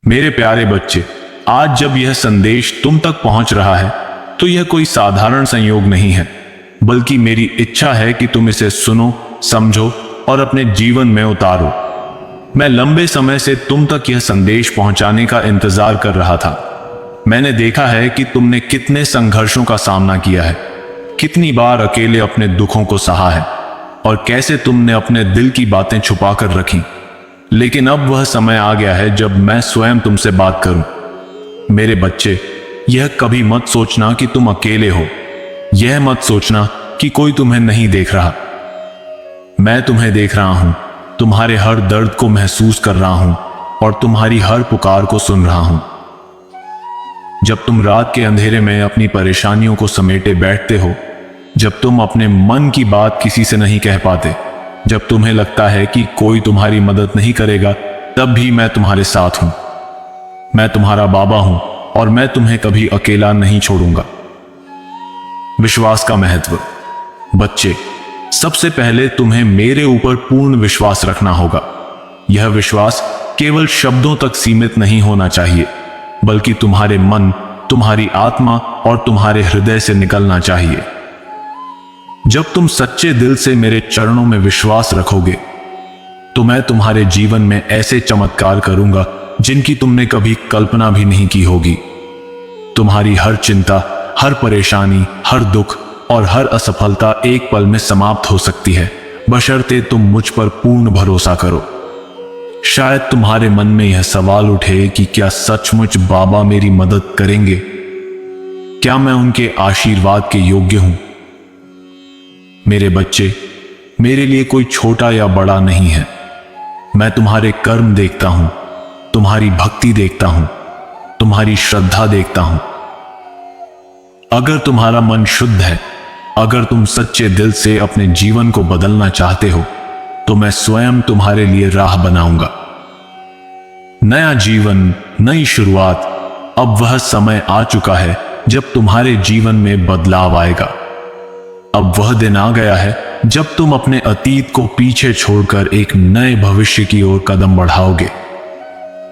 मेरे प्यारे बच्चे, आज जब यह संदेश तुम तक पहुंच रहा है तो यह कोई साधारण संयोग नहीं है, बल्कि मेरी इच्छा है कि तुम इसे सुनो, समझो और अपने जीवन में उतारो। मैं लंबे समय से तुम तक यह संदेश पहुंचाने का इंतजार कर रहा था। मैंने देखा है कि तुमने कितने संघर्षों का सामना किया है, कितनी बार अकेले अपने दुखों को सहा है और कैसे तुमने अपने दिल की बातें छुपा कर रखी। लेकिन अब वह समय आ गया है जब मैं स्वयं तुमसे बात करूं। मेरे बच्चे, यह कभी मत सोचना कि तुम अकेले हो। यह मत सोचना कि कोई तुम्हें नहीं देख रहा। मैं तुम्हें देख रहा हूं, तुम्हारे हर दर्द को महसूस कर रहा हूं और तुम्हारी हर पुकार को सुन रहा हूं। जब तुम रात के अंधेरे में अपनी परेशानियों को समेटे बैठते हो, जब तुम अपने मन की बात किसी से नहीं कह पाते, जब तुम्हें लगता है कि कोई तुम्हारी मदद नहीं करेगा, तब भी मैं तुम्हारे साथ हूं। मैं तुम्हारा बाबा हूं और मैं तुम्हें कभी अकेला नहीं छोड़ूंगा। विश्वास का महत्व। बच्चे, सबसे पहले तुम्हें मेरे ऊपर पूर्ण विश्वास रखना होगा। यह विश्वास केवल शब्दों तक सीमित नहीं होना चाहिए, बल्कि तुम्हारे मन, तुम्हारी आत्मा और तुम्हारे हृदय से निकलना चाहिए। जब तुम सच्चे दिल से मेरे चरणों में विश्वास रखोगे, तो मैं तुम्हारे जीवन में ऐसे चमत्कार करूंगा जिनकी तुमने कभी कल्पना भी नहीं की होगी। तुम्हारी हर चिंता, हर परेशानी, हर दुख और हर असफलता एक पल में समाप्त हो सकती है, बशर्ते तुम मुझ पर पूर्ण भरोसा करो। शायद तुम्हारे मन में यह सवाल उठे कि क्या सचमुच बाबा मेरी मदद करेंगे? क्या मैं उनके आशीर्वाद के योग्य हूं? मेरे बच्चे, मेरे लिए कोई छोटा या बड़ा नहीं है। मैं तुम्हारे कर्म देखता हूं, तुम्हारी भक्ति देखता हूं, तुम्हारी श्रद्धा देखता हूं। अगर तुम्हारा मन शुद्ध है, अगर तुम सच्चे दिल से अपने जीवन को बदलना चाहते हो, तो मैं स्वयं तुम्हारे लिए राह बनाऊंगा। नया जीवन, नई शुरुआत। अब वह समय आ चुका है जब तुम्हारे जीवन में बदलाव आएगा। अब वह दिन आ गया है जब तुम अपने अतीत को पीछे छोड़कर एक नए भविष्य की ओर कदम बढ़ाओगे।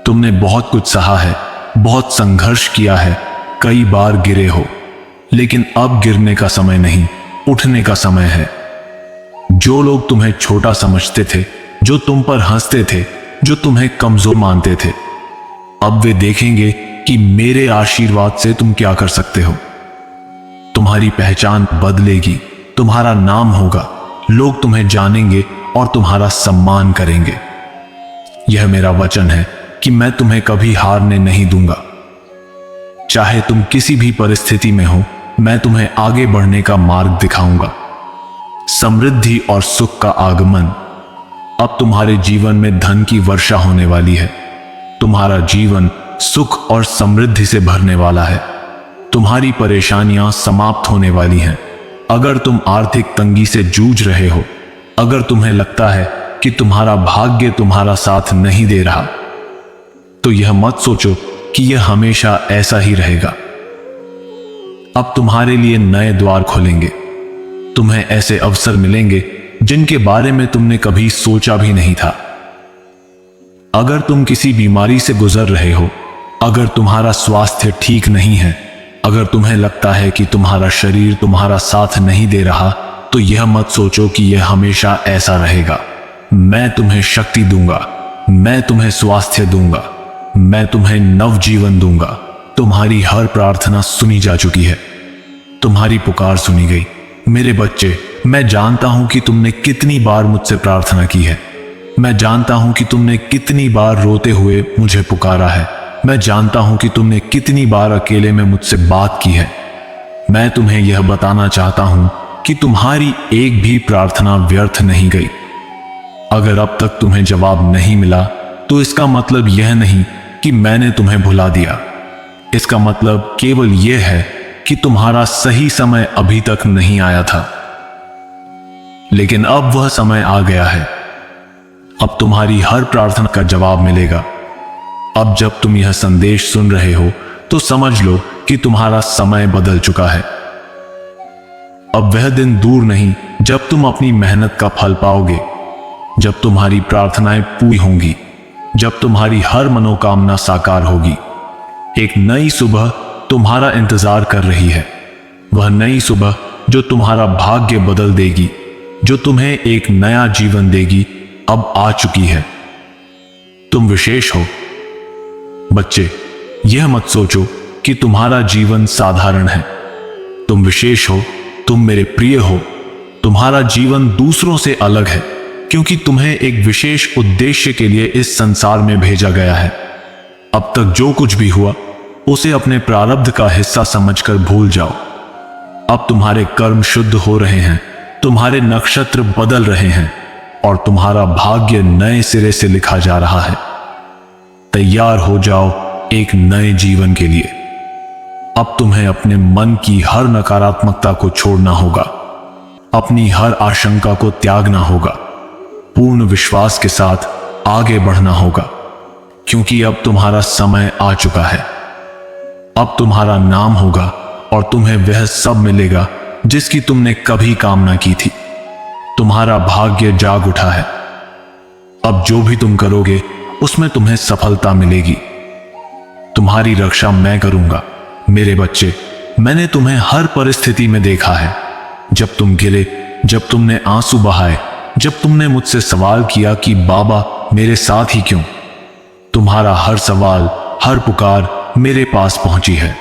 तुमने बहुत कुछ सहा है, बहुत संघर्ष किया है, कई बार गिरे हो, लेकिन अब गिरने का समय नहीं, उठने का समय है। जो लोग तुम्हें छोटा समझते थे, जो तुम पर हंसते थे, जो तुम्हें कमजोर मानते थे, अब वे देखेंगे कि मेरे आशीर्वाद से तुम क्या कर सकते हो। तुम्हारी पहचान बदलेगी, तुम्हारा नाम होगा, लोग तुम्हें जानेंगे और तुम्हारा सम्मान करेंगे। यह मेरा वचन है कि मैं तुम्हें कभी हारने नहीं दूंगा। चाहे तुम किसी भी परिस्थिति में हो, मैं तुम्हें आगे बढ़ने का मार्ग दिखाऊंगा। समृद्धि और सुख का आगमन। अब तुम्हारे जीवन में धन की वर्षा होने वाली है। तुम्हारा जीवन सुख और समृद्धि से भरने वाला है। तुम्हारी परेशानियां समाप्त होने वाली हैं। अगर तुम आर्थिक तंगी से जूझ रहे हो, अगर तुम्हें लगता है कि तुम्हारा भाग्य तुम्हारा साथ नहीं दे रहा, तो यह मत सोचो कि यह हमेशा ऐसा ही रहेगा। अब तुम्हारे लिए नए द्वार खुलेंगे। तुम्हें ऐसे अवसर मिलेंगे जिनके बारे में तुमने कभी सोचा भी नहीं था। अगर तुम किसी बीमारी से गुजर रहे हो, अगर तुम्हारा स्वास्थ्य ठीक नहीं है, अगर तुम्हें लगता है कि तुम्हारा शरीर तुम्हारा साथ नहीं दे रहा, तो यह मत सोचो कि यह हमेशा ऐसा रहेगा। मैं तुम्हें शक्ति दूंगा, मैं तुम्हें स्वास्थ्य दूंगा, मैं तुम्हें नवजीवन दूंगा। तुम्हारी हर प्रार्थना सुनी जा चुकी है, तुम्हारी पुकार सुनी गई। मेरे बच्चे, मैं जानता हूं कि तुमने कितनी बार मुझसे प्रार्थना की है। मैं जानता हूं कि तुमने कितनी बार रोते हुए मुझे पुकारा है। मैं जानता हूं कि तुमने कितनी बार अकेले में मुझसे बात की है। मैं तुम्हें यह बताना चाहता हूं कि तुम्हारी एक भी प्रार्थना व्यर्थ नहीं गई। अगर अब तक तुम्हें जवाब नहीं मिला, तो इसका मतलब यह नहीं कि मैंने तुम्हें भुला दिया। इसका मतलब केवल यह है कि तुम्हारा सही समय अभी तक नहीं आया था। लेकिन अब वह समय आ गया है। अब तुम्हारी हर प्रार्थना का जवाब मिलेगा। अब जब तुम यह संदेश सुन रहे हो, तो समझ लो कि तुम्हारा समय बदल चुका है। अब वह दिन दूर नहीं जब तुम अपनी मेहनत का फल पाओगे, जब तुम्हारी प्रार्थनाएं पूरी होंगी, जब तुम्हारी हर मनोकामना साकार होगी। एक नई सुबह तुम्हारा इंतजार कर रही है। वह नई सुबह जो तुम्हारा भाग्य बदल देगी, जो तुम्हें एक नया जीवन देगी, अब आ चुकी है। तुम विशेष हो। बच्चे, यह मत सोचो कि तुम्हारा जीवन साधारण है। तुम विशेष हो, तुम मेरे प्रिय हो। तुम्हारा जीवन दूसरों से अलग है क्योंकि तुम्हें एक विशेष उद्देश्य के लिए इस संसार में भेजा गया है। अब तक जो कुछ भी हुआ उसे अपने प्रारब्ध का हिस्सा समझकर भूल जाओ। अब तुम्हारे कर्म शुद्ध हो रहे हैं, तुम्हारे नक्षत्र बदल रहे हैं और तुम्हारा भाग्य नए सिरे से लिखा जा रहा है। तैयार हो जाओ एक नए जीवन के लिए। अब तुम्हें अपने मन की हर नकारात्मकता को छोड़ना होगा, अपनी हर आशंका को त्यागना होगा, पूर्ण विश्वास के साथ आगे बढ़ना होगा, क्योंकि अब तुम्हारा समय आ चुका है। अब तुम्हारा नाम होगा और तुम्हें वह सब मिलेगा जिसकी तुमने कभी कामना की थी। तुम्हारा भाग्य जाग उठा है। अब जो भी तुम करोगे उसमें तुम्हें सफलता मिलेगी। तुम्हारी रक्षा मैं करूंगा। मेरे बच्चे, मैंने तुम्हें हर परिस्थिति में देखा है। जब तुम गिरे, जब तुमने आंसू बहाए, जब तुमने मुझसे सवाल किया कि बाबा मेरे साथ ही क्यों, तुम्हारा हर सवाल, हर पुकार मेरे पास पहुंची है।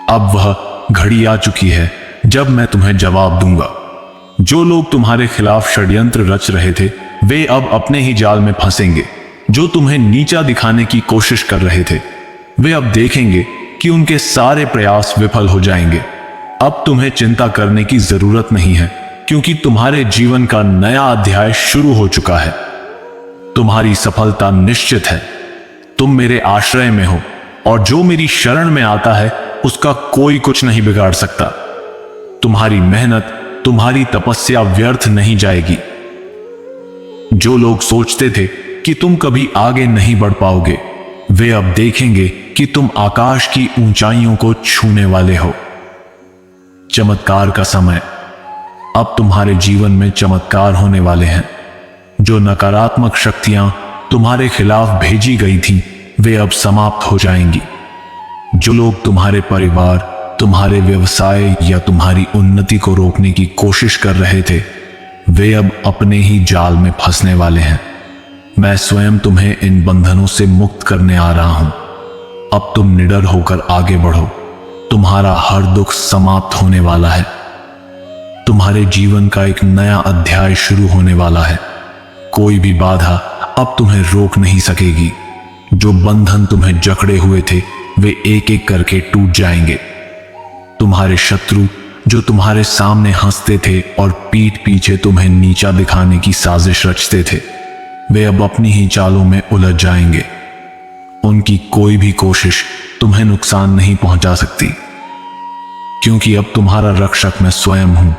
अब वह घड़ी आ चुकी है जब मैं तुम्हें जवाब दूंगा। जो लोग तुम्हारे खिलाफ षड्यंत्र रच रहे थे, वे अब अपने ही जाल में फंसेंगे। जो तुम्हें नीचा दिखाने की कोशिश कर रहे थे, वे अब देखेंगे कि उनके सारे प्रयास विफल हो जाएंगे। अब तुम्हें चिंता करने की जरूरत नहीं है, क्योंकि तुम्हारे जीवन का नया अध्याय शुरू हो चुका है। तुम्हारी सफलता निश्चित है। तुम मेरे आश्रय में हो और जो मेरी शरण में आता है उसका कोई कुछ नहीं बिगाड़ सकता। तुम्हारी मेहनत, तुम्हारी तपस्या व्यर्थ नहीं जाएगी। जो लोग सोचते थे कि तुम कभी आगे नहीं बढ़ पाओगे, वे अब देखेंगे कि तुम आकाश की ऊंचाइयों को छूने वाले हो। चमत्कार का समय। अब तुम्हारे जीवन में चमत्कार होने वाले हैं। जो नकारात्मक शक्तियां तुम्हारे खिलाफ भेजी गई थीं, वे अब समाप्त हो जाएंगी। जो लोग तुम्हारे परिवार, तुम्हारे व्यवसाय या तुम्हारी उन्नति को रोकने की कोशिश कर रहे थे, वे अब अपने ही जाल में फंसने वाले हैं। मैं स्वयं तुम्हें इन बंधनों से मुक्त करने आ रहा हूं। अब तुम निडर होकर आगे बढ़ो। तुम्हारा हर दुख समाप्त होने वाला है। तुम्हारे जीवन का एक नया अध्याय शुरू होने वाला है। कोई भी बाधा अब तुम्हें रोक नहीं सकेगी। जो बंधन तुम्हें जकड़े हुए थे, वे एक एक करके टूट जाएंगे। तुम्हारे शत्रु जो तुम्हारे सामने हंसते थे और पीठ पीछे तुम्हें नीचा दिखाने की साजिश रचते थे, वे अब अपनी ही चालों में उलझ जाएंगे। उनकी कोई भी कोशिश तुम्हें नुकसान नहीं पहुंचा सकती, क्योंकि अब तुम्हारा रक्षक मैं स्वयं हूं।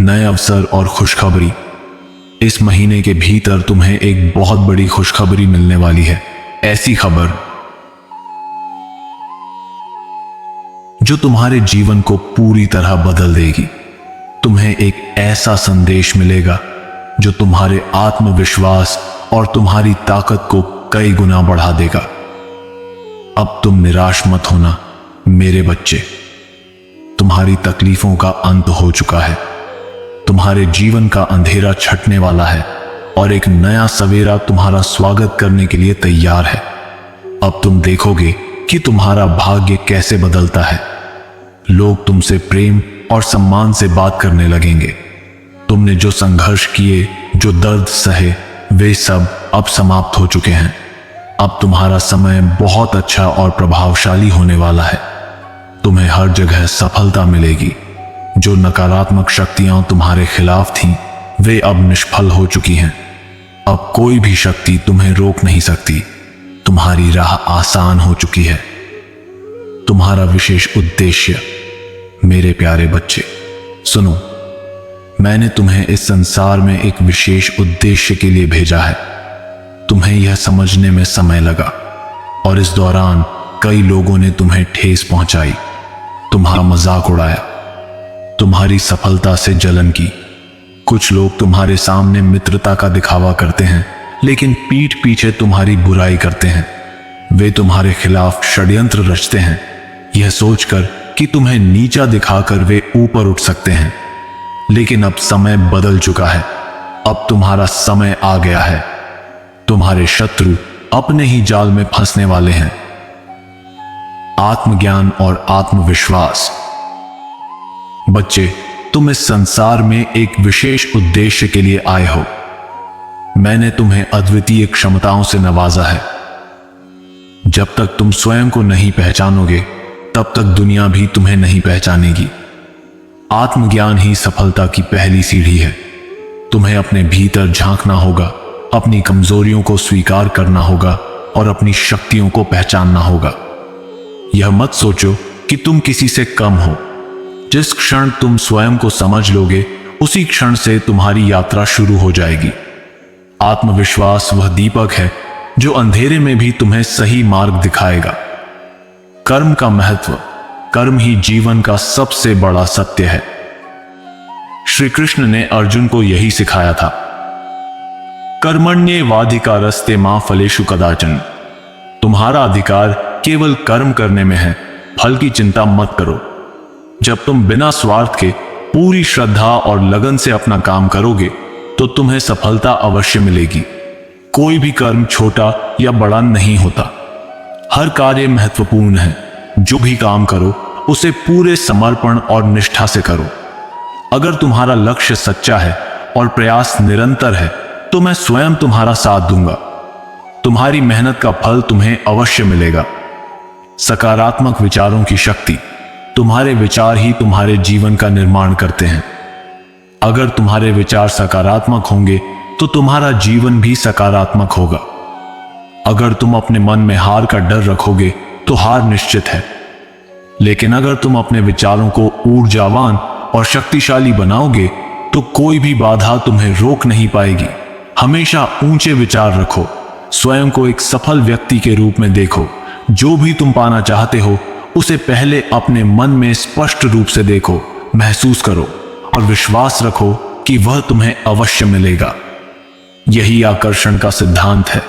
नए अवसर और खुशखबरी। इस महीने के भीतर तुम्हें एक बहुत बड़ी खुशखबरी मिलने वाली है। ऐसी खबर जो तुम्हारे जीवन को पूरी तरह बदल देगी। तुम्हें एक ऐसा संदेश मिलेगा जो तुम्हारे आत्मविश्वास और तुम्हारी ताकत को कई गुना बढ़ा देगा। अब तुम निराश मत होना मेरे बच्चे। तुम्हारी तकलीफों का अंत हो चुका है। तुम्हारे जीवन का अंधेरा छटने वाला है और एक नया सवेरा तुम्हारा स्वागत करने के लिए तैयार है। अब तुम देखोगे कि तुम्हारा भाग्य कैसे बदलता है। लोग तुमसे प्रेम और सम्मान से बात करने लगेंगे। तुमने जो संघर्ष किए, जो दर्द सहे, वे सब अब समाप्त हो चुके हैं। अब तुम्हारा समय बहुत अच्छा और प्रभावशाली होने वाला है। तुम्हें हर जगह सफलता मिलेगी। जो नकारात्मक शक्तियां तुम्हारे खिलाफ थीं, वे अब निष्फल हो चुकी हैं। अब कोई भी शक्ति तुम्हें रोक नहीं सकती। तुम्हारी राह आसान हो चुकी है। तुम्हारा विशेष उद्देश्य। मेरे प्यारे बच्चे, सुनो, मैंने तुम्हें इस संसार में एक विशेष उद्देश्य के लिए भेजा है। तुम्हें यह समझने में समय लगा और इस दौरान कई लोगों ने तुम्हें ठेस पहुंचाई, तुम्हारा मजाक उड़ाया, तुम्हारी सफलता से जलन की। कुछ लोग तुम्हारे सामने मित्रता का दिखावा करते हैं, लेकिन पीठ पीछे तुम्हारी बुराई करते हैं। वे तुम्हारे खिलाफ षड्यंत्र रचते हैं, यह सोचकर कि तुम्हें नीचा दिखाकर वे ऊपर उठ सकते हैं। लेकिन अब समय बदल चुका है, अब तुम्हारा समय आ गया है। तुम्हारे शत्रु अपने ही जाल में फंसने वाले हैं। आत्मज्ञान और आत्मविश्वास। बच्चे, तुम इस संसार में एक विशेष उद्देश्य के लिए आए हो। मैंने तुम्हें अद्वितीय क्षमताओं से नवाजा है। जब तक तुम स्वयं को नहीं पहचानोगे, तब तक दुनिया भी तुम्हें नहीं पहचानेगी। आत्मज्ञान ही सफलता की पहली सीढ़ी है। तुम्हें अपने भीतर झांकना होगा, अपनी कमजोरियों को स्वीकार करना होगा और अपनी शक्तियों को पहचानना होगा। यह मत सोचो कि तुम किसी से कम हो। जिस क्षण तुम स्वयं को समझ लोगे, उसी क्षण से तुम्हारी यात्रा शुरू हो जाएगी। आत्मविश्वास वह दीपक है जो अंधेरे में भी तुम्हें सही मार्ग दिखाएगा। कर्म का महत्व। कर्म ही जीवन का सबसे बड़ा सत्य है। श्री कृष्ण ने अर्जुन को यही सिखाया था। कर्मण्येवाधिकारस्ते मा फलेषु कदाचन। तुम्हारा अधिकार केवल कर्म करने में है, फल की चिंता मत करो। जब तुम बिना स्वार्थ के पूरी श्रद्धा और लगन से अपना काम करोगे, तो तुम्हें सफलता अवश्य मिलेगी। कोई भी कर्म छोटा या बड़ा नहीं होता, हर कार्य महत्वपूर्ण है। जो भी काम करो, उसे पूरे समर्पण और निष्ठा से करो। अगर तुम्हारा लक्ष्य सच्चा है और प्रयास निरंतर है, तो मैं स्वयं तुम्हारा साथ दूंगा। तुम्हारी मेहनत का फल तुम्हें अवश्य मिलेगा। सकारात्मक विचारों की शक्ति। तुम्हारे विचार ही तुम्हारे जीवन का निर्माण करते हैं। अगर तुम्हारे विचार सकारात्मक होंगे, तो तुम्हारा जीवन भी सकारात्मक होगा। अगर तुम अपने मन में हार का डर रखोगे, तो हार निश्चित है। लेकिन अगर तुम अपने विचारों को ऊर्जावान और शक्तिशाली बनाओगे, तो कोई भी बाधा तुम्हें रोक नहीं पाएगी। हमेशा ऊंचे विचार रखो। स्वयं को एक सफल व्यक्ति के रूप में देखो। जो भी तुम पाना चाहते हो, उसे पहले अपने मन में स्पष्ट रूप से देखो, महसूस करो और विश्वास रखो कि वह तुम्हें अवश्य मिलेगा। यही आकर्षण का सिद्धांत है।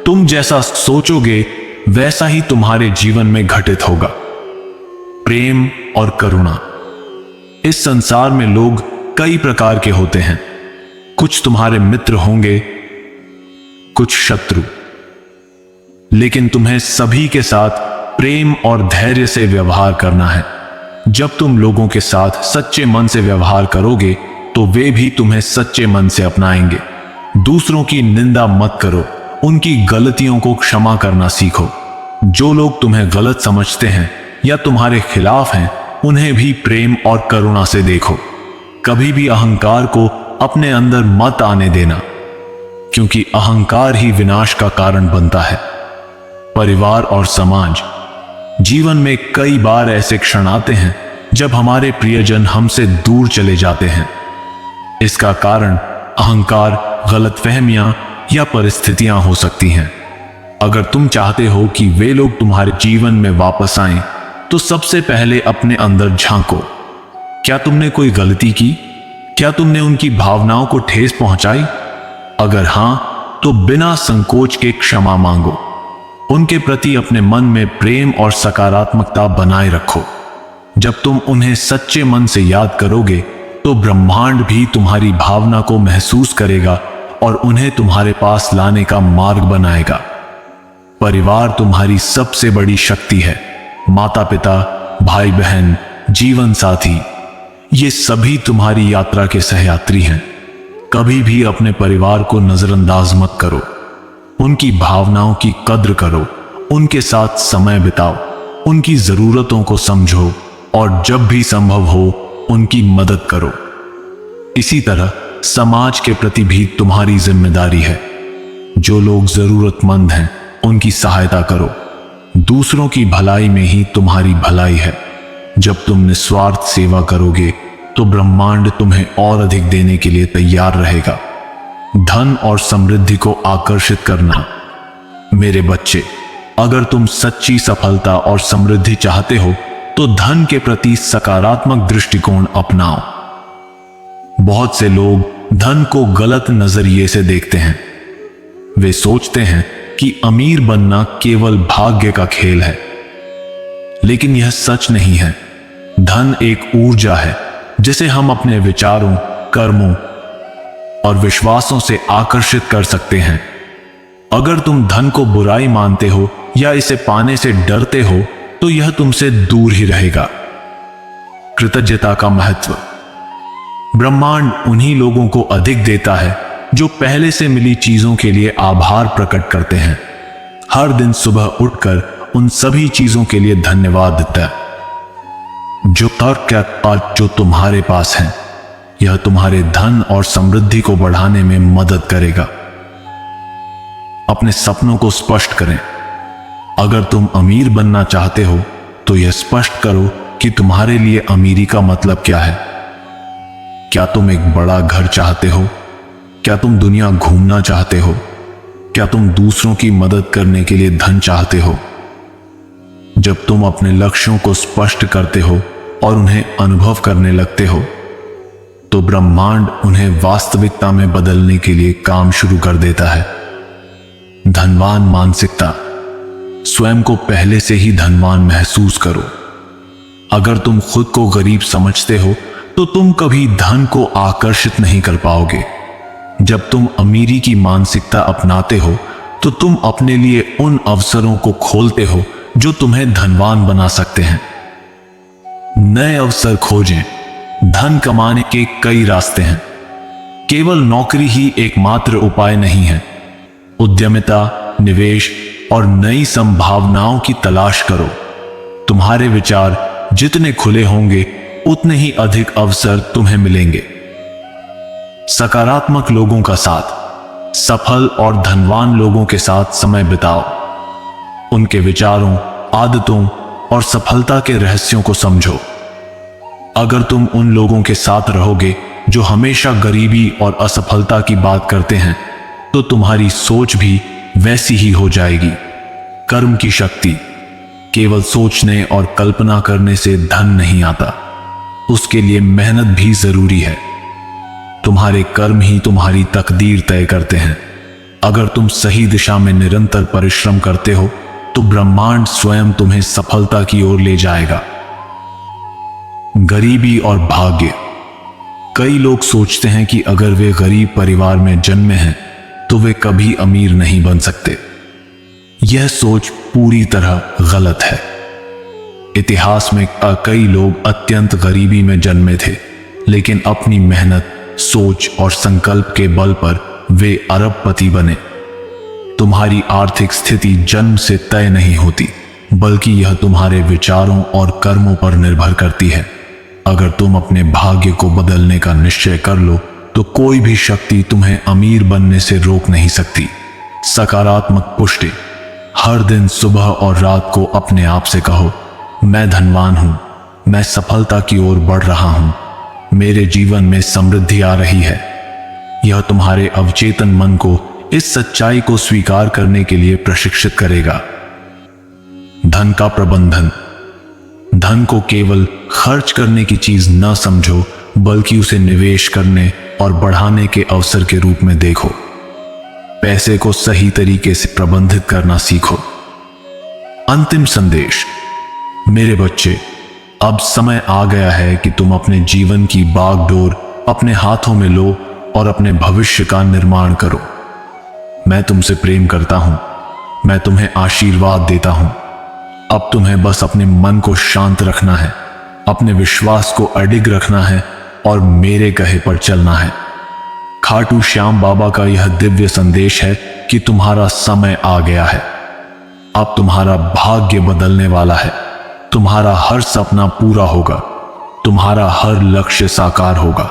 तुम जैसा सोचोगे, वैसा ही तुम्हारे जीवन में घटित होगा। प्रेम और करुणा। इस संसार में लोग कई प्रकार के होते हैं। कुछ तुम्हारे मित्र होंगे, कुछ शत्रु। लेकिन तुम्हें सभी के साथ प्रेम और धैर्य से व्यवहार करना है। जब तुम लोगों के साथ सच्चे मन से व्यवहार करोगे, तो वे भी तुम्हें सच्चे मन से अपनाएंगे। दूसरों की निंदा मत करो, उनकी गलतियों को क्षमा करना सीखो। जो लोग तुम्हें गलत समझते हैं या तुम्हारे खिलाफ हैं, उन्हें भी प्रेम और करुणा से देखो। कभी भी अहंकार को अपने अंदर मत आने देना, क्योंकि अहंकार ही विनाश का कारण बनता है। परिवार और समाज। जीवन में कई बार ऐसे क्षण आते हैं जब हमारे प्रियजन हमसे दूर चले जाते हैं। इसका कारण अहंकार, गलतफहमियां या परिस्थितियां हो सकती हैं। अगर तुम चाहते हो कि वे लोग तुम्हारे जीवन में वापस आएं, तो सबसे पहले अपने अंदर झांको। क्या तुमने कोई गलती की? क्या तुमने उनकी भावनाओं को ठेस पहुंचाई? अगर हां, तो बिना संकोच के क्षमा मांगो। उनके प्रति अपने मन में प्रेम और सकारात्मकता बनाए रखो। जब तुम उन्हें सच्चे मन से याद करोगे, तो ब्रह्मांड भी तुम्हारी भावना को महसूस करेगा और उन्हें तुम्हारे पास लाने का मार्ग बनाएगा। परिवार तुम्हारी सबसे बड़ी शक्ति है। माता पिता, भाई बहन, जीवन साथी, ये सभी तुम्हारी यात्रा के सहयात्री हैं। कभी भी अपने परिवार को नजरअंदाज मत करो। उनकी भावनाओं की कद्र करो, उनके साथ समय बिताओ, उनकी जरूरतों को समझो और जब भी संभव हो उनकी मदद करो। इसी तरह समाज के प्रति भी तुम्हारी जिम्मेदारी है। जो लोग जरूरतमंद हैं, उनकी सहायता करो। दूसरों की भलाई में ही तुम्हारी भलाई है। जब तुम निस्वार्थ सेवा करोगे, तो ब्रह्मांड तुम्हें और अधिक देने के लिए तैयार रहेगा। धन और समृद्धि को आकर्षित करना। मेरे बच्चे, अगर तुम सच्ची सफलता और समृद्धि चाहते हो, तो धन के प्रति सकारात्मक दृष्टिकोण अपनाओ। बहुत से लोग धन को गलत नजरिए से देखते हैं। वे सोचते हैं कि अमीर बनना केवल भाग्य का खेल है, लेकिन यह सच नहीं है। धन एक ऊर्जा है जिसे हम अपने विचारों, कर्मों और विश्वासों से आकर्षित कर सकते हैं। अगर तुम धन को बुराई मानते हो या इसे पाने से डरते हो तो यह तुमसे दूर ही रहेगा। कृतज्ञता का महत्व। ब्रह्मांड उन्हीं लोगों को अधिक देता है जो पहले से मिली चीजों के लिए आभार प्रकट करते हैं। हर दिन सुबह उठकर उन सभी चीजों के लिए धन्यवाद देता है जो तर्क जो तुम्हारे पास है। यह तुम्हारे धन और समृद्धि को बढ़ाने में मदद करेगा। अपने सपनों को स्पष्ट करें। अगर तुम अमीर बनना चाहते हो तो यह स्पष्ट करो कि तुम्हारे लिए अमीरी का मतलब क्या है। क्या तुम एक बड़ा घर चाहते हो? क्या तुम दुनिया घूमना चाहते हो? क्या तुम दूसरों की मदद करने के लिए धन चाहते हो? जब तुम अपने लक्ष्यों को स्पष्ट करते हो और उन्हें अनुभव करने लगते हो तो ब्रह्मांड उन्हें वास्तविकता में बदलने के लिए काम शुरू कर देता है। धनवान मानसिकता। स्वयं को पहले से ही धनवान महसूस करो। अगर तुम खुद को गरीब समझते हो तो तुम कभी धन को आकर्षित नहीं कर पाओगे। जब तुम अमीरी की मानसिकता अपनाते हो तो तुम अपने लिए उन अवसरों को खोलते हो जो तुम्हें धनवान बना सकते हैं। नए अवसर खोजें। धन कमाने के कई रास्ते हैं, केवल नौकरी ही एकमात्र उपाय नहीं है। उद्यमिता, निवेश और नई संभावनाओं की तलाश करो। तुम्हारे विचार जितने खुले होंगे उतने ही अधिक अवसर तुम्हें मिलेंगे। सकारात्मक लोगों का साथ। सफल और धनवान लोगों के साथ समय बिताओ। उनके विचारों, आदतों और सफलता के रहस्यों को समझो। अगर तुम उन लोगों के साथ रहोगे जो हमेशा गरीबी और असफलता की बात करते हैं तो तुम्हारी सोच भी वैसी ही हो जाएगी। कर्म की शक्ति। केवल सोचने और कल्पना करने से धन नहीं आता, उसके लिए मेहनत भी जरूरी है। तुम्हारे कर्म ही तुम्हारी तकदीर तय करते हैं। अगर तुम सही दिशा में निरंतर परिश्रम करते हो तो ब्रह्मांड स्वयं तुम्हें सफलता की ओर ले जाएगा। गरीबी और भाग्य। कई लोग सोचते हैं कि अगर वे गरीब परिवार में जन्मे हैं तो वे कभी अमीर नहीं बन सकते। यह सोच पूरी तरह गलत है। इतिहास में कई लोग अत्यंत गरीबी में जन्मे थे, लेकिन अपनी मेहनत, सोच और संकल्प के बल पर वे अरबपति बने। तुम्हारी आर्थिक स्थिति जन्म से तय नहीं होती, बल्कि यह तुम्हारे विचारों और कर्मों पर निर्भर करती है। अगर तुम अपने भाग्य को बदलने का निश्चय कर लो तो कोई भी शक्ति तुम्हें अमीर बनने से रोक नहीं सकती। सकारात्मक पुष्टि। हर दिन सुबह और रात को अपने आप से कहो, मैं धनवान हूं, मैं सफलता की ओर बढ़ रहा हूं, मेरे जीवन में समृद्धि आ रही है। यह तुम्हारे अवचेतन मन को इस सच्चाई को स्वीकार करने के लिए प्रशिक्षित करेगा। धन का प्रबंधन। धन को केवल खर्च करने की चीज न समझो, बल्कि उसे निवेश करने और बढ़ाने के अवसर के रूप में देखो। पैसे को सही तरीके से प्रबंधित करना सीखो। अंतिम संदेश। मेरे बच्चे, अब समय आ गया है कि तुम अपने जीवन की बागडोर अपने हाथों में लो और अपने भविष्य का निर्माण करो। मैं तुमसे प्रेम करता हूं, मैं तुम्हें आशीर्वाद देता हूं। अब तुम्हें बस अपने मन को शांत रखना है, अपने विश्वास को अडिग रखना है और मेरे कहे पर चलना है। खाटू श्याम बाबा का यह दिव्य संदेश है कि तुम्हारा समय आ गया है। अब तुम्हारा भाग्य बदलने वाला है। तुम्हारा हर सपना पूरा होगा, तुम्हारा हर लक्ष्य साकार होगा।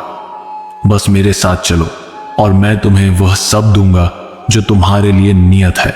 बस मेरे साथ चलो और मैं तुम्हें वह सब दूंगा जो तुम्हारे लिए नियत है।